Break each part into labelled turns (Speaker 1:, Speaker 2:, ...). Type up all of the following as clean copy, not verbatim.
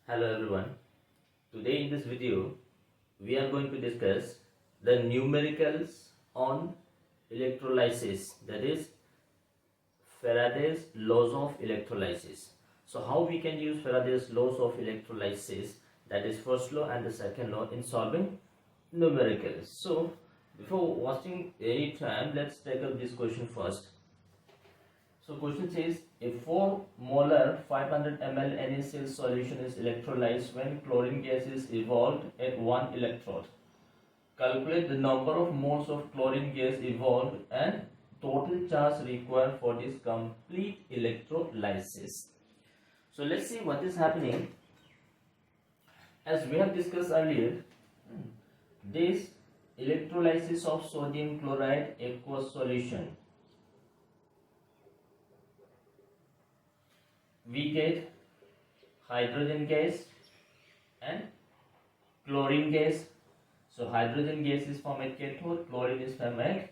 Speaker 1: Hello everyone. Today in this video we are going to discuss the numericals on electrolysis, that is Faraday's laws of electrolysis. So how we can use Faraday's laws of electrolysis, that is first law and the second law, in solving numericals. So before wasting any time, let's take up this question first. So question says a 4 molar 500 ml NaCl solution is electrolyzed when chlorine gas is evolved at 1 electrode. Calculate the number of moles of chlorine gas evolved and total charge required for this complete electrolysis. So let's see what is happening. As we have discussed earlier, this electrolysis of sodium chloride aqueous solution, we get hydrogen gas and chlorine gas. So hydrogen gas is from at cathode, chlorine is from at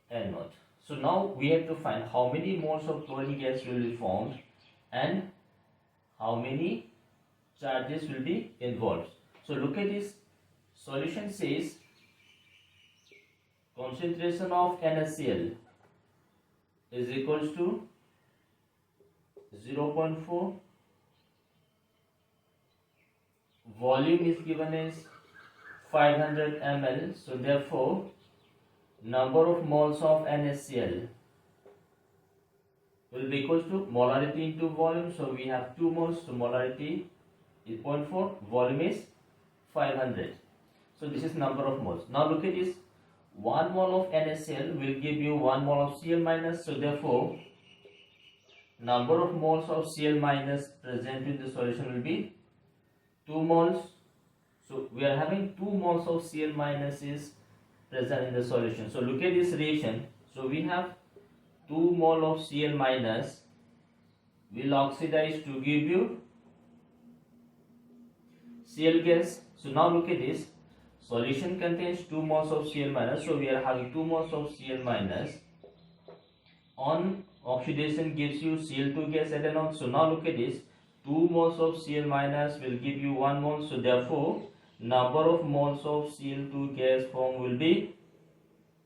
Speaker 1: anode. So now we have to find how many moles of chlorine gas will be formed and how many charges will be involved. So look at this solution. Says concentration of NaCl is equals to 0.4, volume is given as 500 ml, so therefore number of moles of NaCl will be equal to molarity into volume. So we have 2 moles, so molarity is 0.4, volume is 500. So this is number of moles. Now look at this, 1 mole of NaCl will give you 1 mole of Cl minus, so therefore number of moles of Cl minus present in the solution will be 2 moles. So we are having 2 moles of Cl minus is present in the solution. So look at this reaction. So we have 2 mole of Cl minus will oxidize to give you Cl gas. So now look at this, solution contains 2 moles of Cl minus, so we are having 2 moles of Cl minus. On oxidation gives you Cl2 gas at anode. So now look at this, 2 moles of Cl minus will give you 1 mole, so therefore number of moles of Cl2 gas formed will be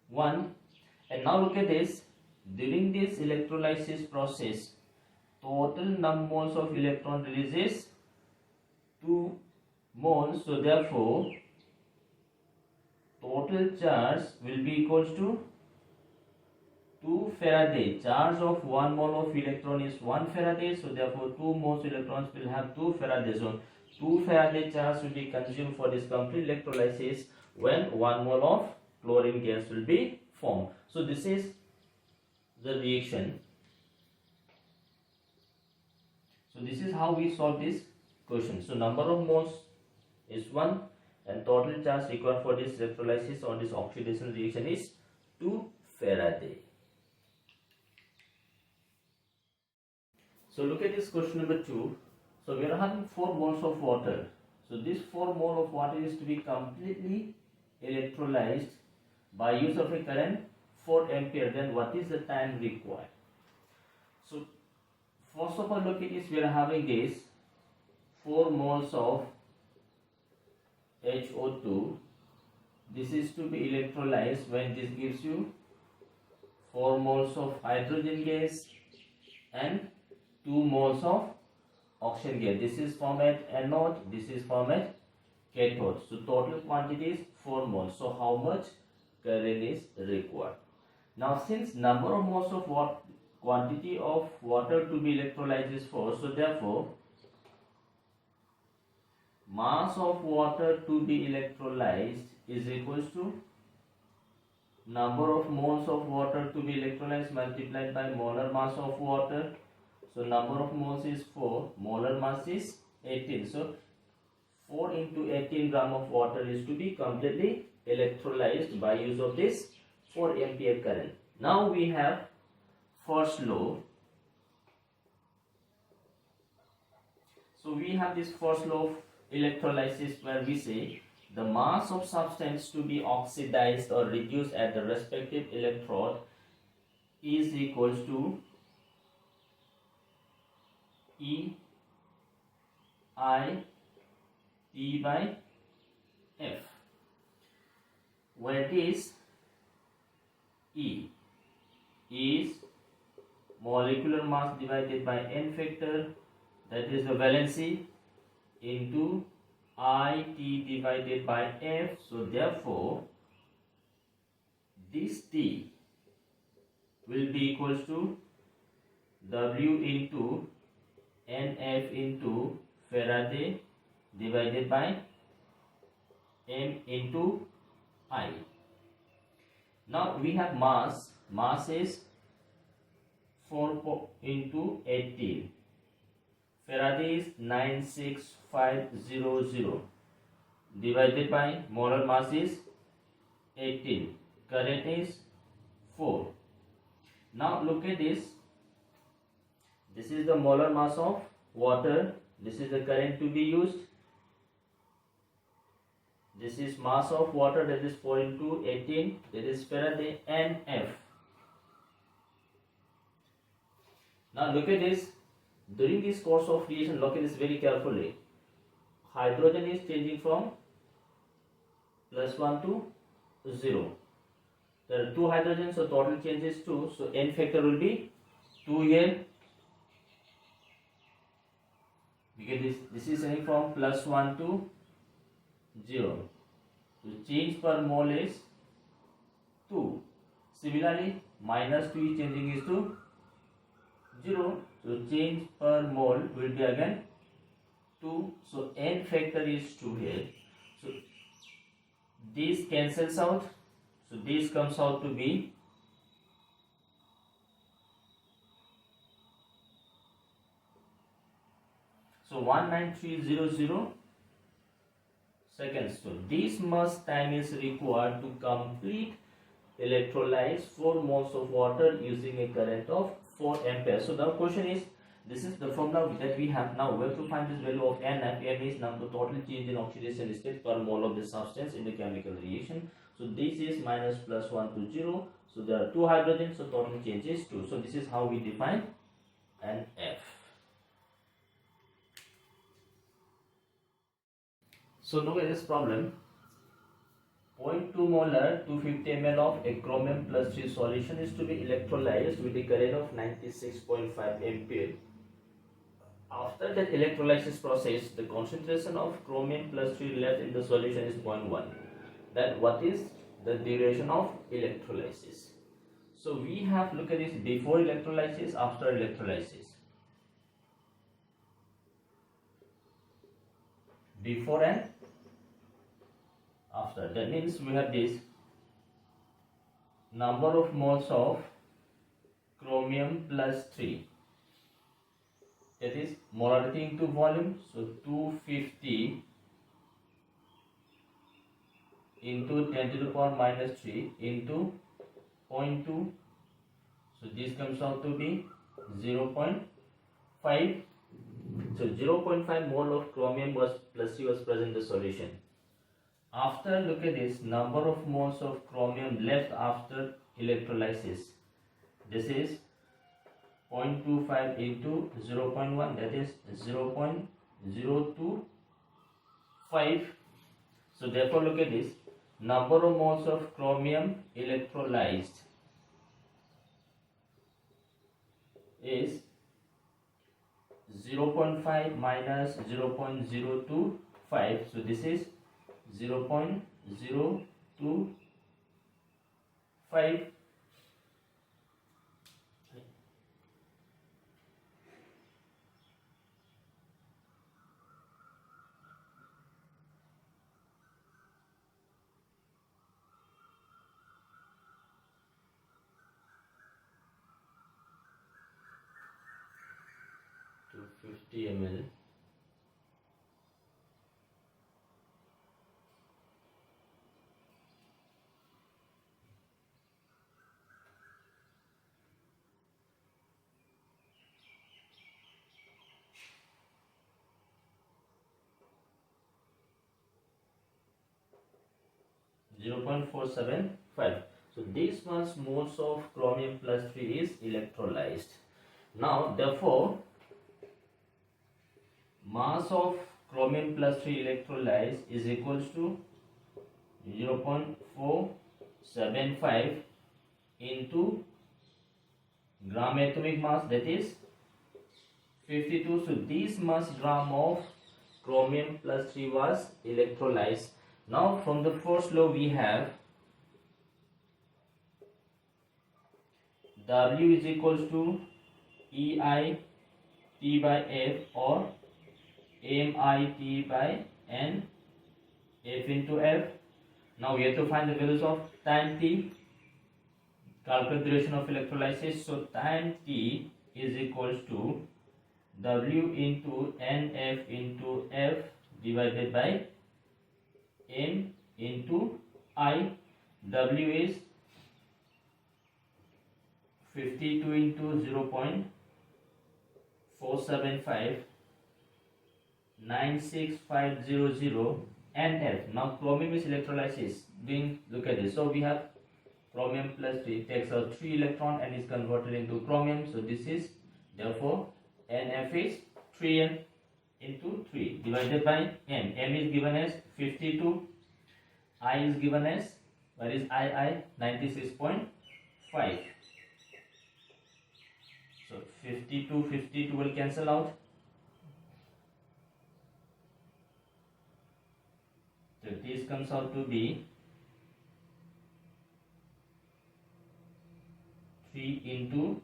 Speaker 1: 1. And now look at this, during this electrolysis process total number moles of electron releases 2 moles, so therefore total charge will be equals to 2 Faraday. Charge of 1 mole of electron is 1 Faraday, so therefore 2 moles electrons will have 2 Faraday. So 2 Faraday charge will be consumed for this complete electrolysis when 1 mole of chlorine gas will be formed. So this is the reaction. So this is how we solve this question. So number of moles is 1 and total charge required for this electrolysis or this oxidation reaction is 2 Faraday. So look at this question number 2. So we are having 4 moles of water. So this 4 mole of water is to be completely electrolyzed by use of a current 4 ampere. Then what is the time required? So first of all, look at this, we are having this 4 moles of HO2. This is to be electrolyzed when this gives you 4 moles of hydrogen gas and 2 moles of oxygen gas. This is from at anode, this is from at cathode. So total quantity is 4 moles. So how much current is required? Now since number of moles of quantity of water to be electrolyzed is 4, so therefore mass of water to be electrolyzed is equals to number of moles of water to be electrolyzed multiplied by molar mass of water. So number of moles is 4, molar mass is 18. So 4 into 18 gram of water is to be completely electrolyzed by use of this 4 ampere current. Now we have first law. So we have this first law of electrolysis where we say the mass of substance to be oxidized or reduced at the respective electrode is equals to E I T by F, where this E is molecular mass divided by n factor, that is the valency, into IT divided by F. So therefore this T will be equals to W into NF into Faraday divided by M into I. Now we have mass. Mass is 4 into 18. Faraday is 96500 divided by molar mass is 18. Current is 4. Now look at this. This is the molar mass of water. This is the current to be used. This is mass of water, that is 4 into 18. That is Faraday and F. Now look at this. During this course of reaction, look at this very carefully. Hydrogen is changing from +1 to 0. There are 2 hydrogens, so total change is 2. So n factor will be 2 here. Because this is changing from +1 to 0. So change per mole is 2. Similarly, -2 is changing is to 0. So change per mole will be again 2. So n factor is 2 here. So this cancels out. So this comes out to be so 19300 seconds. So this much time is required to complete electrolyze 4 moles of water using a current of 4 amperes. So the question is, this is the formula that we have now. We have to find this value of n. N is now the total change in oxidation state per mole of the substance in the chemical reaction. So this is minus +1 to 0. So there are 2 hydrogens, so total change is 2. So this is how we define NF. So look at this problem. 0.2 molar 250 ml of a chromium +3 solution is to be electrolyzed with a current of 96.5 ampere. After that electrolysis process, the concentration of chromium +3 left in the solution is 0.1. Then what is the duration of electrolysis? So we have look at this before electrolysis, after electrolysis. Before and after. That means we have this number of moles of chromium +3. That is molarity into volume. So 250 into 10 to the power -3 into 0.2. So this comes out to be 0.5. So 0.5 mole of chromium +3 was present in the solution. After, look at this, number of moles of chromium left after electrolysis. This is 0.25 into 0.1, that is 0.025. So therefore look at this, number of moles of chromium electrolyzed is 0.5 minus 0.025. So this is 0.025. To 50 ml. (0.475). So this much moles of chromium +3 is electrolyzed. Now therefore mass of chromium plus 3 electrolytes is equals to 0.475 into gram atomic mass, that is 52. So this much gram of chromium plus 3 was electrolyzed. Now from the first law we have W is equals to EI T by F or MIT by N F into F. Now we have to find the values of time T, calculate duration of electrolysis. So time T is equals to W into NF into F divided by M into I. W is 52 into 0.475 96500 NF. Now chromium is electrolysis. Look at this. So we have chromium plus 3 takes out 3 electron and is converted into chromium. So this is therefore NF is 3N into 3 divided by M. M is given as 52. I is given as, what is II? 96.5. So 52 will cancel out. So this comes out to be 3 into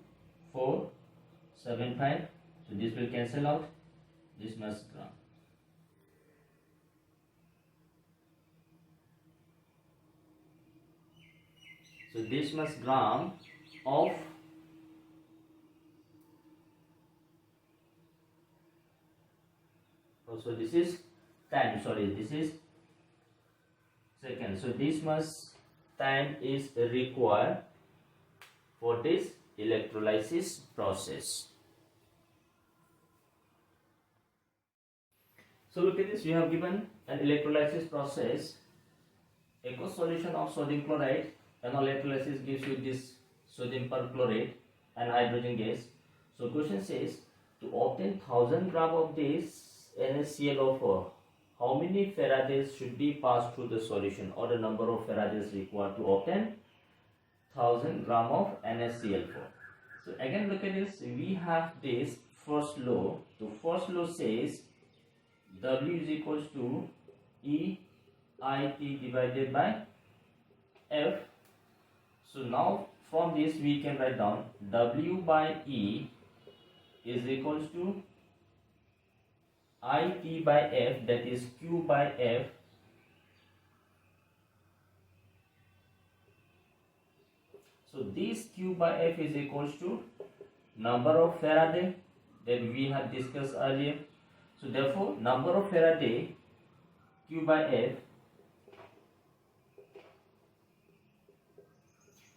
Speaker 1: 475. So this will cancel out. This must gram. So this must gram of so this is time, this is second. So this much time is required for this electrolysis process. So look at this, we have given an electrolysis process, aqueous solution of sodium chloride, and electrolysis gives you this sodium perchlorate and hydrogen gas. So question says to obtain 1000 gram of this NaClO4, how many Faradays should be passed through the solution, or the number of Faradays required to obtain 1000 gram of NaCl4. So again look at this, we have this first law. The first law says W is equals to EIT divided by F. So now from this we can write down W by E is equals to IT by F, that is Q by F, so this Q by F is equals to number of Faraday that we had discussed earlier. So therefore number of Faraday Q by F,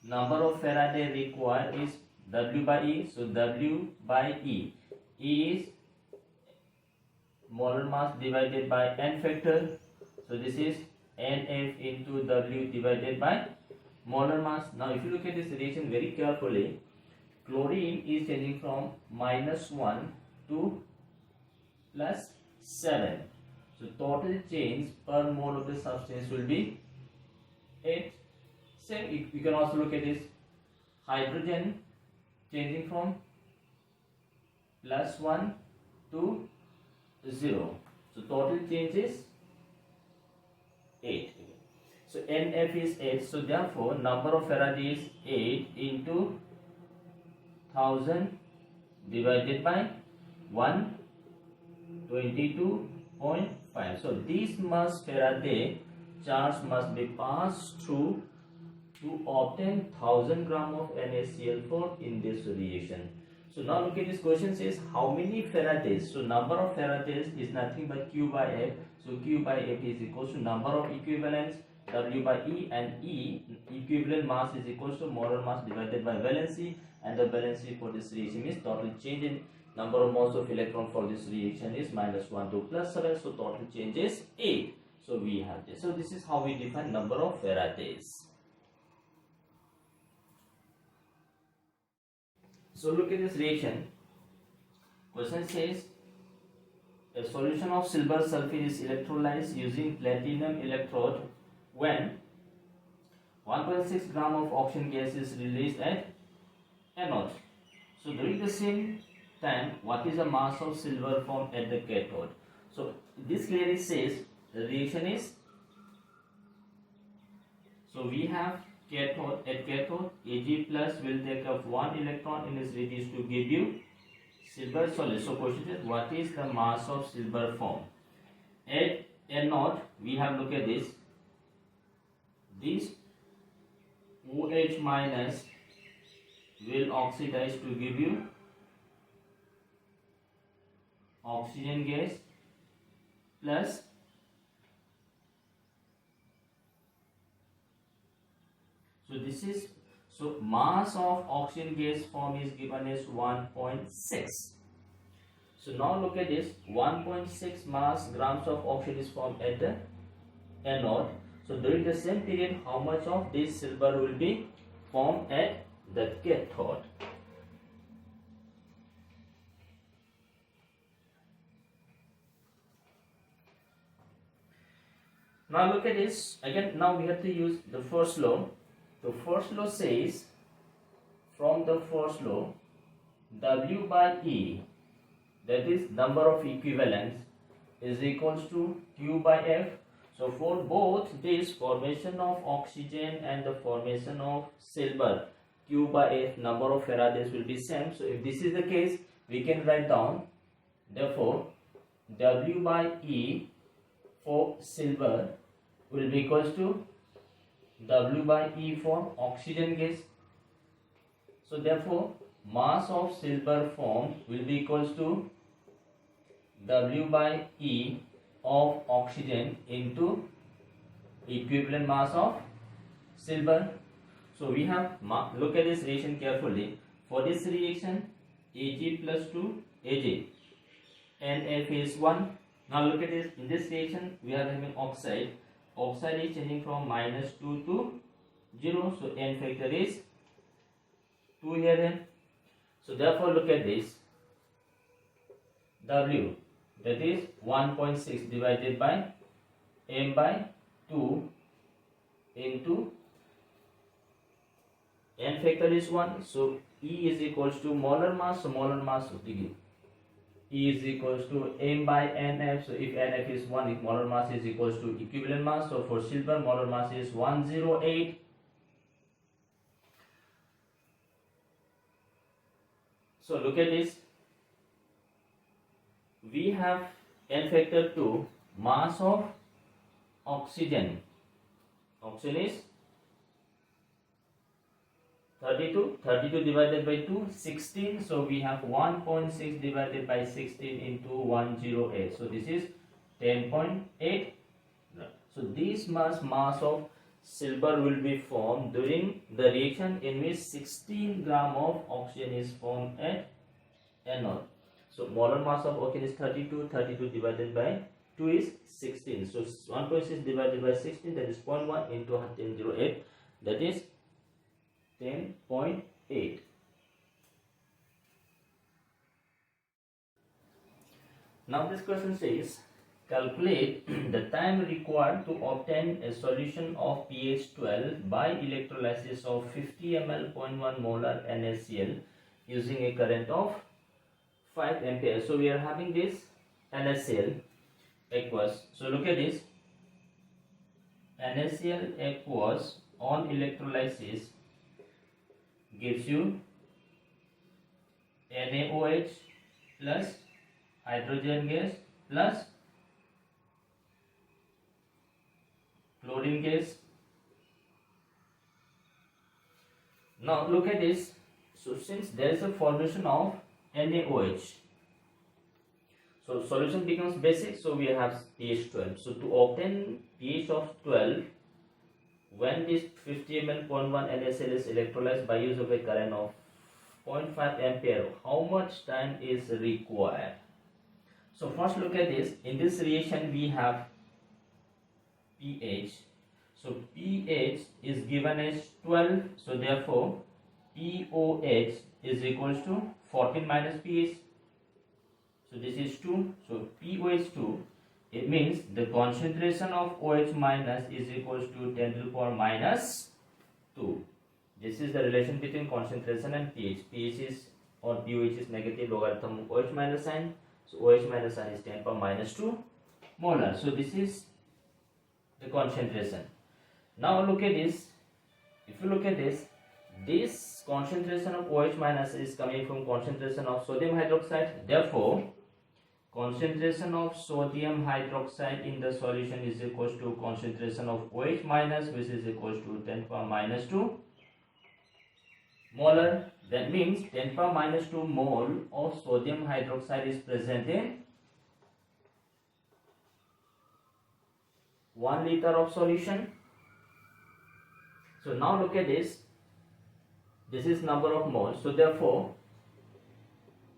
Speaker 1: number of Faraday required is W by E. So W by E, E is molar mass divided by N factor. So this is NF into W divided by molar mass. Now if you look at this reaction very carefully, chlorine is changing from -1 to +7. So total change per mole of the substance will be 8. Same, you can also look at this hydrogen changing from +1 to 0. So total change is 8. So NF is 8. So therefore number of Faraday is 8 into 1000 divided by 122.5. So this much Faraday charge must be passed through to obtain 1000 gram of NaCl4 in this reaction. So now look at this question says how many Faradays. So number of Faradays is nothing but Q by F. So Q by F is equals to number of equivalents W by E, and E equivalent mass is equals to molar mass divided by valency, and the valency for this reaction is total change in number of moles of electron for this reaction is -1 to +7. So total change is 8. So we have this. So this is how we define number of Faradays. So look at this reaction. Question says a solution of silver sulfate is electrolyzed using platinum electrode when 1.6 gram of oxygen gas is released at anode. So during the same time, what is the mass of silver formed at the cathode? So this clearly says the reaction is, so we have cathode, at cathode Ag plus will take up one electron and is reduced to give you silver solid. So question is, what is the mass of silver formed? At anode we have, look at this OH minus will oxidize to give you oxygen gas plus so mass of oxygen gas form is given as 1.6. So now look at this, 1.6 mass grams of oxygen is formed at the anode. So during the same period, how much of this silver will be formed at the cathode? Now look at this again. Now we have to use the first law. The first law says, from the first law, W by E, that is number of equivalents, is equals to Q by F. So for both this formation of oxygen and the formation of silver, Q by F, number of Faradays will be same. So if this is the case, we can write down, therefore W by E for silver will be equals to W by E for oxygen gas. So therefore mass of silver formed will be equals to W by E of oxygen into equivalent mass of silver. So we have, look at this reaction carefully. For this reaction, Ag plus 2 Ag and F is 1. Now look at this, in this reaction we are having oxide. Oxide is changing from -2 to 0. So N factor is 2 here then. So therefore look at this, W, that is 1.6 divided by M by 2 into N factor is 1. So E is equals to molar mass. So molar mass of the E is equals to M by NF. So if NF is 1, if molar mass is equals to equivalent mass. So for silver, molar mass is 108. So look at this. We have N factor 2, mass of oxygen. Oxygen is 32. 32 divided by 2, 16. So we have 1.6 divided by 16 into 108. So this is 10.8. So this mass of silver will be formed during the reaction in which 16 gram of oxygen is formed at anode. So molar mass of oxygen is 32. 32 divided by 2 is 16. So 1.6 divided by 16, that is 0.1 into 1008, that is 10.8. Now this question says, calculate the time required to obtain a solution of pH 12 by electrolysis of 50 ml 0.1 molar NaCl using a current of 5 ampere. So we are having this NaCl aqueous. So look at this, NaCl aqueous on electrolysis gives you NaOH plus hydrogen gas plus chlorine gas. Now look at this. So since there is a formation of NaOH, so solution becomes basic. So we have pH 12. So to obtain pH of 12, when this 50 ml 0.1 NaCl is electrolyzed by use of a current of 0.5 ampere, how much time is required? So first look at this. In this reaction we have pH. So pH is given as 12. So therefore POH is equals to 14 minus pH. So this is 2. So POH2, it means the concentration of OH minus is equals to 10 to the power minus 2. This is the relation between concentration and pH. pH is or pOH is negative logarithm of OH minus sign. So OH minus sign is 10 to the power minus 2 molar. So this is the concentration. Now look at this. If you look at this, this concentration of OH minus is coming from concentration of sodium hydroxide. Therefore, concentration of sodium hydroxide in the solution is equals to concentration of OH minus, which is equals to 10 to the power minus 2 molar. That means 10 to the power minus 2 mole of sodium hydroxide is present in 1 liter of solution. So now look at this. This is number of moles. So therefore,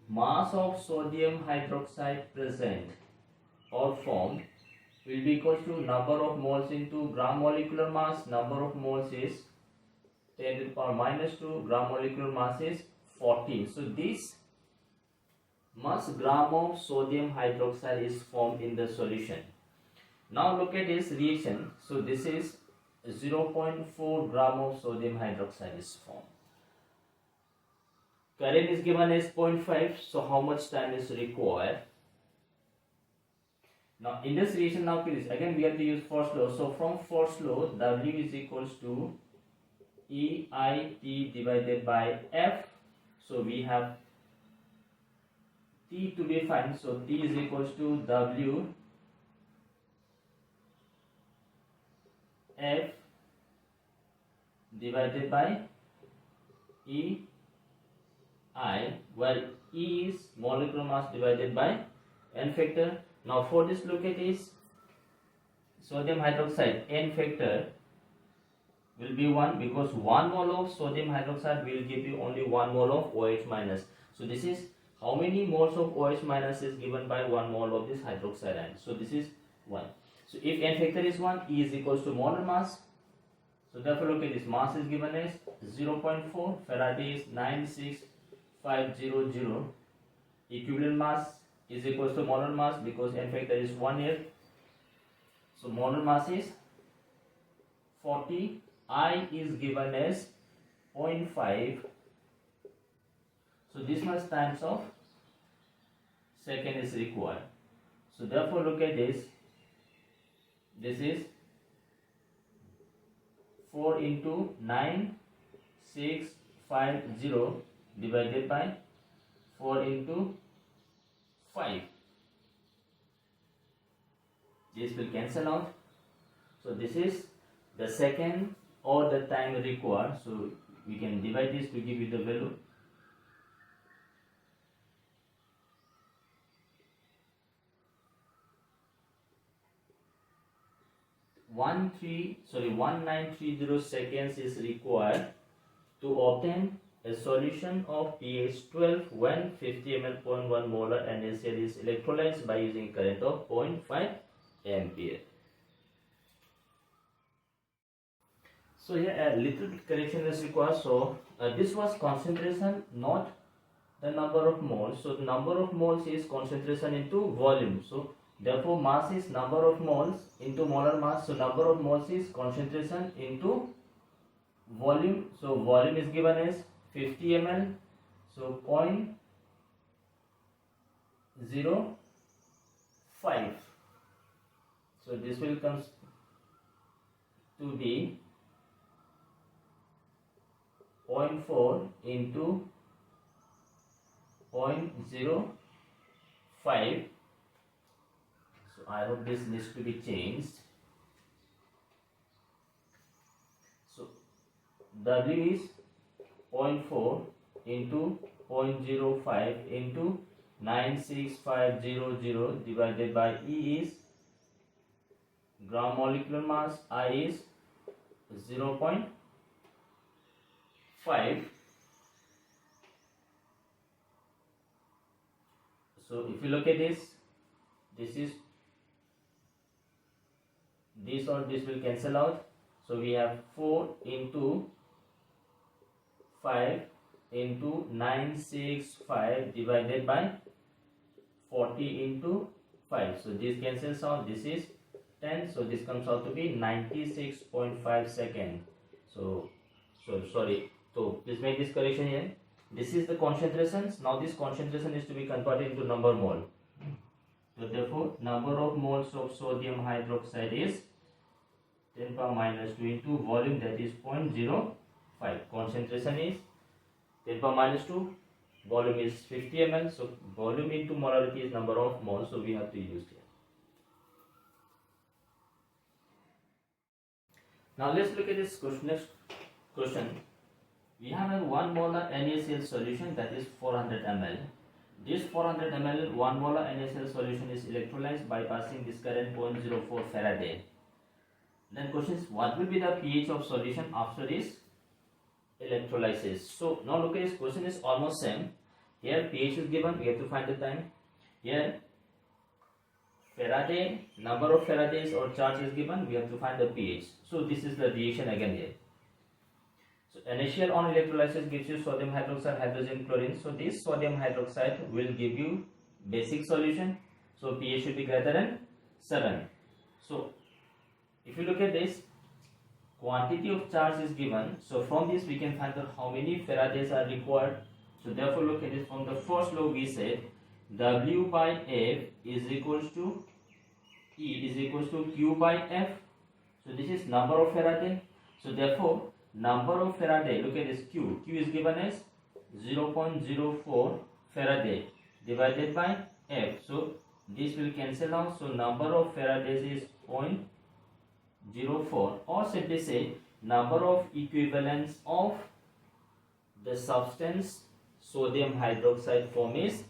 Speaker 1: mass of sodium hydroxide present or formed will be equal to number of moles into gram molecular mass. Number of moles is 10 to the power minus 2. Gram molecular mass is 14. So this mass gram of sodium hydroxide is formed in the solution. Now look at this reaction. So this is 0.4 gram of sodium hydroxide is formed. Current is given as 0.5. So how much time is required? Now in this reaction, now please again we have to use first law. So from first law, W is equals to EIT divided by F. So we have T to be found. So T is equals to W F divided by E I, where E is molecular mass divided by N factor. Now for this, look at this sodium hydroxide, N factor will be 1 because 1 mole of sodium hydroxide will give you only 1 mole of OH minus. So this is how many moles of OH minus is given by 1 mole of this hydroxide ion. So this is 1. So if N factor is 1, E is equals to molar mass. So therefore look at this, mass is given as 0.4, Faraday is 96500, equivalent mass is equals to molar mass because N factor is 1 here. So molar mass is 40, I is given as 0.5. So this much times of second is required. So therefore look at this, this is 4 into 9650 divided by 4 into 5. This will cancel out. So this is the second or the time required. So we can divide this to give you the value. 1930 seconds is required to obtain a solution of pH 12 when 50 ml 0.1 molar NaCl is electrolyzed by using current of 0.5 ampere. So here a little bit correction is required. So this was concentration, not the number of moles. So the number of moles is concentration into volume. So therefore mass is number of moles into molar mass. So number of moles is concentration into volume. So volume is given as 50 ml. So 0.05. So this will come to be 0.4 into 0.05. So I hope this needs to be changed. So W is 0.4 into 0.05 into 96500 divided by E is gram molecular mass, I is 0.5. So if you look at this, this is this or this will cancel out. So we have 4 into 5 into 965 divided by 40 into 5. So this cancels out. This is 10. So this comes out to be 96.5 second. So sorry. So please make this correction here. This is the concentrations. Now this concentration is to be converted into number mole. So therefore, number of moles of sodium hydroxide is 10 power minus 2 into volume, that is 0.05. Concentration is 10 power minus 2. Volume is 50 ml. So volume into molarity is number of moles. So we have to use here. Now let's look at this question. Next question. We have a 1 molar NaCl solution, that is 400 ml. This 400 ml 1 molar NaCl solution is electrolyzed by passing this current 0.04 Faraday. Then question is, what will be the pH of solution after this electrolysis? So now look at this question is almost same. Here pH is given, we have to find the time. Here Faraday, number of Faradays or charge is given, we have to find the pH. So this is the reaction again here. So NaCl on electrolysis gives you sodium hydroxide, hydrogen, chlorine. So this sodium hydroxide will give you basic solution. So pH should be greater than 7. So if you look at this, quantity of charge is given. So from this we can find out how many Faradays are required. So therefore look at this, from the first law we said W by F is equals to E is equals to Q by F. So this is number of Faraday. So therefore number of Faraday, look at this Q is given as 0.04 Faraday divided by F. So this will cancel out. So number of Faradays is 0.04, or simply say number of equivalents of the substance sodium hydroxide form is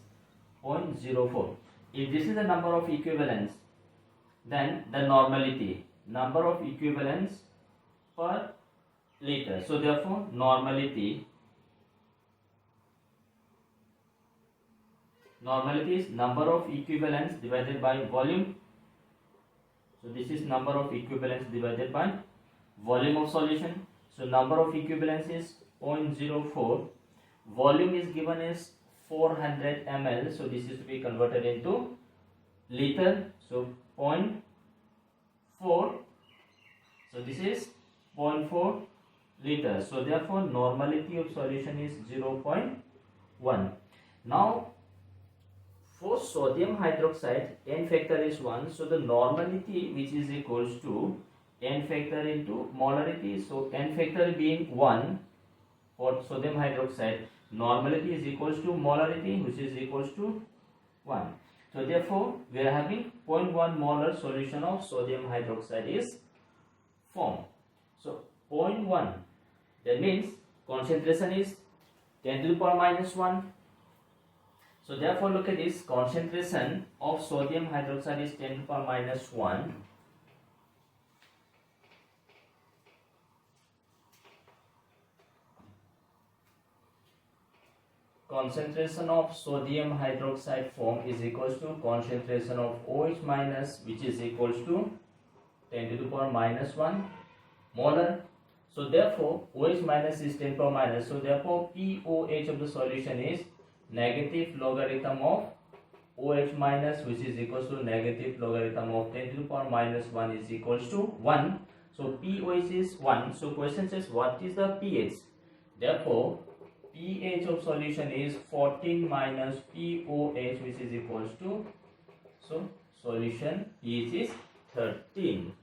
Speaker 1: 0.04. If this is the number of equivalents, then the normality, number of equivalents per liter. So therefore normality is number of equivalents divided by volume. So this is number of equivalents divided by volume of solution. So number of equivalents is 0.04. Volume is given as 400 ml. So this is to be converted into liter. So 0.4. So this is 0.4 liters. So therefore normality of solution is 0.1. Now for sodium hydroxide, n factor is 1. So the normality, which is equals to n factor into molarity. So n factor being 1 for sodium hydroxide, normality is equals to molarity, which is equals to 1. So therefore we are having 0.1 molar solution of sodium hydroxide is formed. So 0.1, that means concentration is 10 to the power minus 1. So therefore look at this, concentration of sodium hydroxide is 10 to the power minus 1. Concentration of sodium hydroxide form is equals to concentration of OH minus, which is equals to 10 to the power minus 1 molar. So therefore OH minus is 10 power minus. So therefore POH of the solution is negative logarithm of OH minus, which is equals to negative logarithm of 10 to the power minus 1 is equals to 1. So POH is 1. So question says what is the pH? Therefore pH of solution is 14 minus POH, which is equals to, so solution pH is 13.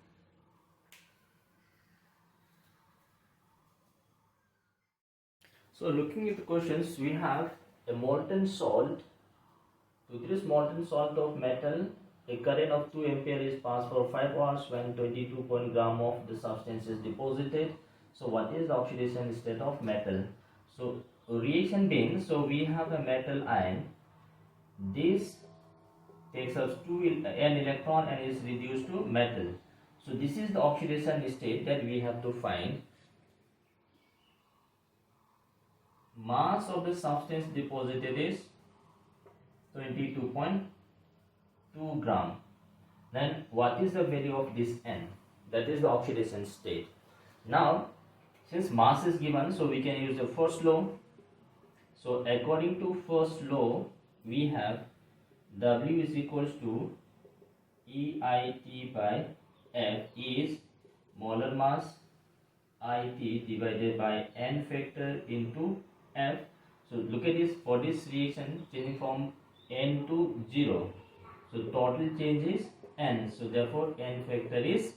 Speaker 1: So looking at the questions, we have a molten salt. To this molten salt of metal, a current of 2 ampere is passed for 5 hours when 22 gram of the substance is deposited. So what is the oxidation state of metal? So reaction being, so we have a metal ion. This takes us an electron and is reduced to metal. So this is the oxidation state that we have to find. Mass of the substance deposited is 22.2 gram. Then what is the value of this N? That is the oxidation state. Now since mass is given, so we can use the first law. So according to first law, we have W is equals to EIT by F is molar mass IT divided by N factor into F. So look at this, for this reaction changing from N to 0. So total change is N. So therefore N factor is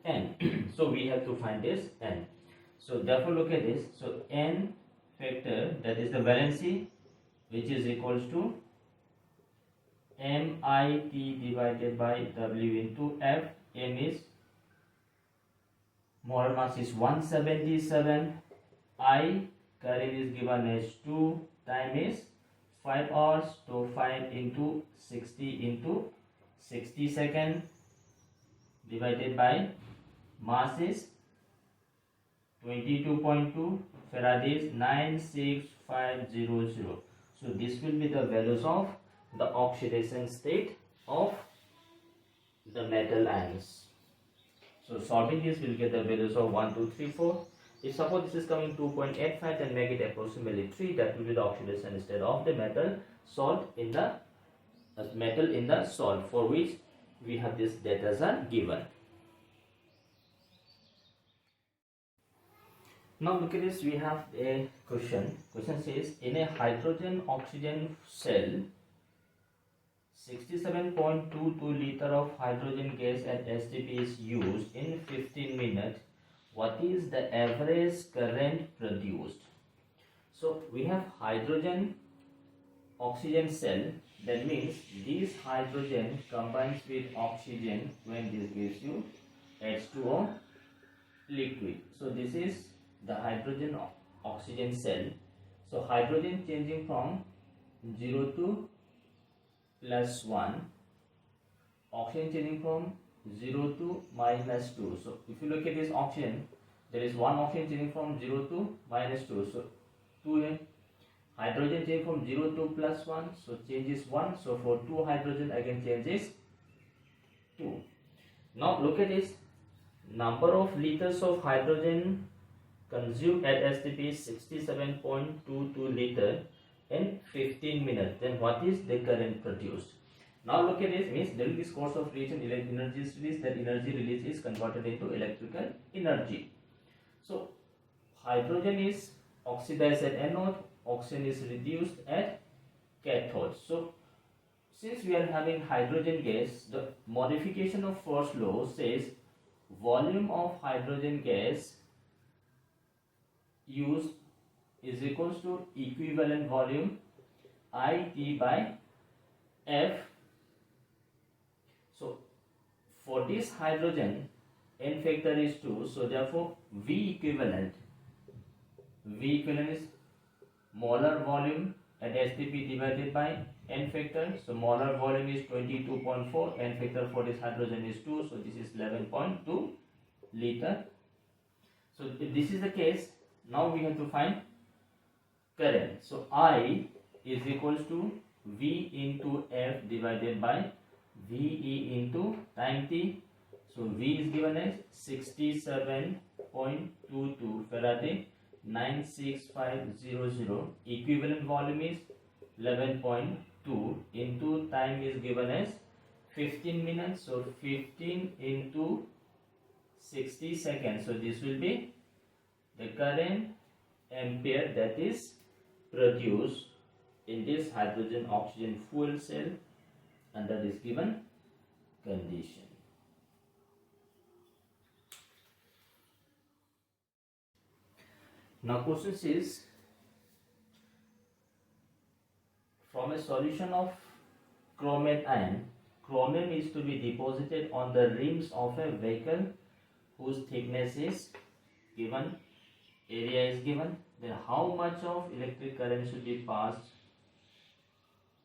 Speaker 1: N. So we have to find this N. So therefore look at this. So N factor, that is the valency, which is equals to MIT divided by W into F. M is molar mass is 177. I current is given as 2. Time is 5 hours. So 5 into 60 into 60 seconds divided by mass is 22.2. Farad is 96500. So this will be the values of the oxidation state of the metal ions. So solving this, we'll get the values of 1, 2, 3, 4. If suppose this is coming 2.85, then make it approximately 3. That will be the oxidation state of the metal salt in the metal in the salt, for which we have this data are given. Now look at this. We have a question. Question says, in a hydrogen oxygen cell, 67.22 liter of hydrogen gas at STP is used in 15 minutes. What is the average current produced? So we have hydrogen oxygen cell. That means this hydrogen combines with oxygen when this gives you H2O liquid. So this is the hydrogen oxygen cell. So hydrogen changing from 0 to plus 1, oxygen changing from 0 to minus 2. So if you look at this oxygen, there is one oxygen changing from 0 to minus 2. So 2 hydrogen change from 0 to plus 1. So change is 1. So for 2 hydrogen again change is 2. Now look at this. Number of liters of hydrogen consumed at STP is 67.22 liter in 15 minutes. Then what is the current produced? Now look at this. Means during this course of reaction, energy is released. That energy release is converted into electrical energy. So hydrogen is oxidized at anode, oxygen is reduced at cathode. So since we are having hydrogen gas, the modification of first law says volume of hydrogen gas used is equals to equivalent volume IT by F. So for this hydrogen, N factor is 2. So therefore V equivalent is molar volume at STP divided by N factor. So molar volume is 22.4. N factor for this hydrogen is 2. So this is 11.2 liter. So if this is the case, now we have to find current. So I is equals to V into F divided by VE into time t. So V is given as 67.22 Faraday 96500. Equivalent volume is 11.2 into time is given as 15 minutes. So 15 into 60 seconds. So this will be the current ampere that is produced in this hydrogen oxygen fuel cell under this given condition. Now question says, from a solution of chromate ion, chromium is to be deposited on the rims of a vehicle whose thickness is given, area is given. Then how much of electric current should be passed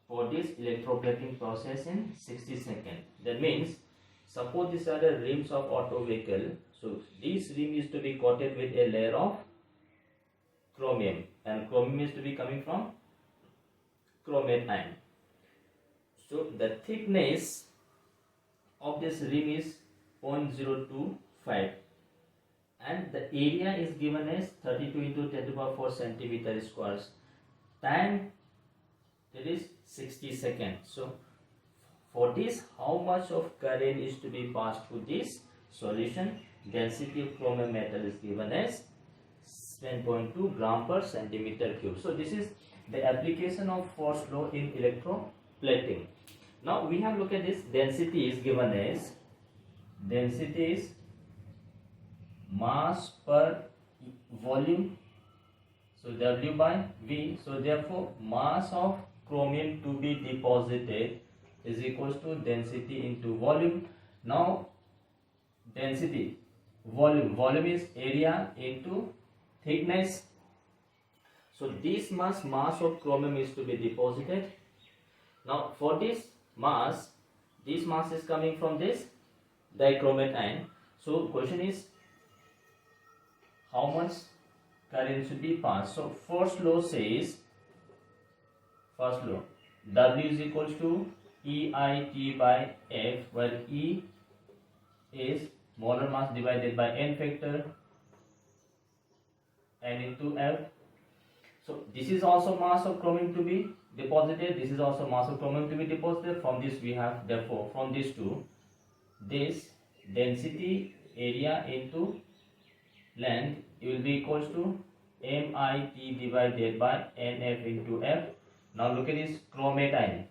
Speaker 1: for this electroplating process in 60 seconds? That means, suppose these are the rims of auto vehicle. So this rim is to be coated with a layer of chromium, and chromium is to be coming from chromate ion. So the thickness of this rim is 0.025 and the area is given as 32 into 10 to the power 4 centimeter squares. Time, that is 60 seconds. So For this, how much of current is to be passed through this solution? Density of chromium metal is given as 7.2 gram per centimeter cube. So this is the application of First law in electroplating. Now we have looked at this. Density is given as, density is mass per volume, so W by V. So therefore mass of chromium to be deposited is equals to density into volume. Now density, volume is area into thickness. So this mass of chromium is to be deposited. Now for this mass is coming from this dichromate ion. So question is, how much current should be passed? So first law says, W is equals to EIT by F, where E is molar mass divided by N factor, N into F. So this is also mass of chromium to be deposited, this is also mass of chromium to be deposited. From this we have, therefore from these two, this density area into length will be equals to MIT divided by NF into F. Now look at this chromate ion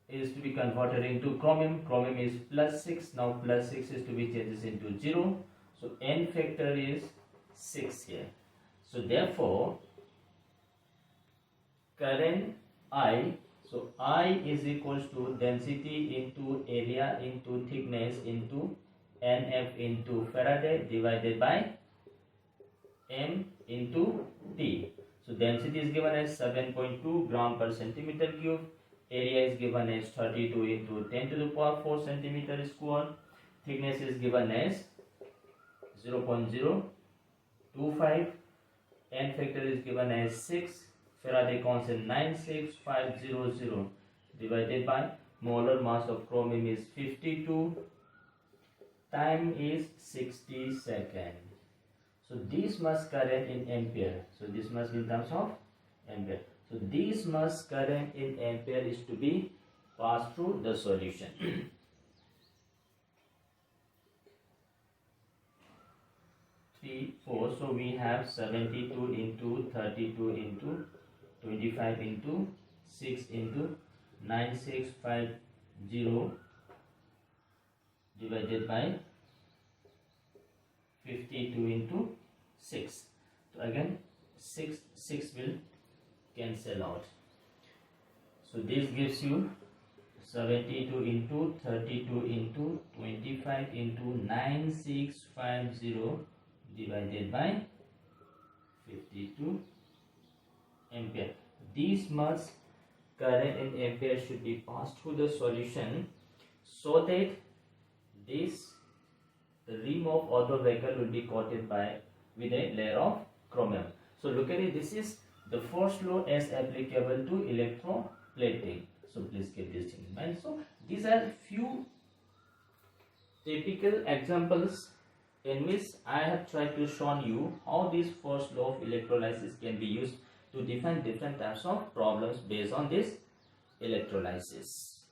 Speaker 1: is to be converted into chromium. Chromium is +6. Now +6 is to be changes into 0. So N factor is 6 here. So therefore current I, so I is equals to density into area into thickness into NF into Faraday divided by M into T. So density is given as 7.2 gram per centimeter cube. Area is given as 32 into 10 to the power 4 centimeter square. Thickness is given as 0.025. N factor is given as 6. Faraday constant 96500 divided by molar mass of chromium is 52. Time is 60 seconds. So this mass current in ampere. So this must be in terms of ampere. So this mass current in ampere is to be passed through the solution. 3, 4. So we have 72 into 32 into 25 into 6 into 9650 divided by 52 into 6. So again 6 will cancel out. So this gives you 72 into 32 into 25 into 9650 divided by 52 ampere. This much current in ampere should be passed through the solution so that this rim of auto vehicle will be coated with a layer of chromium. So look at it, this is the first law as applicable to electroplating. So please keep this thing in mind. So these are few typical examples in which I have tried to show you how this first law of electrolysis can be used to define different types of problems based on this electrolysis.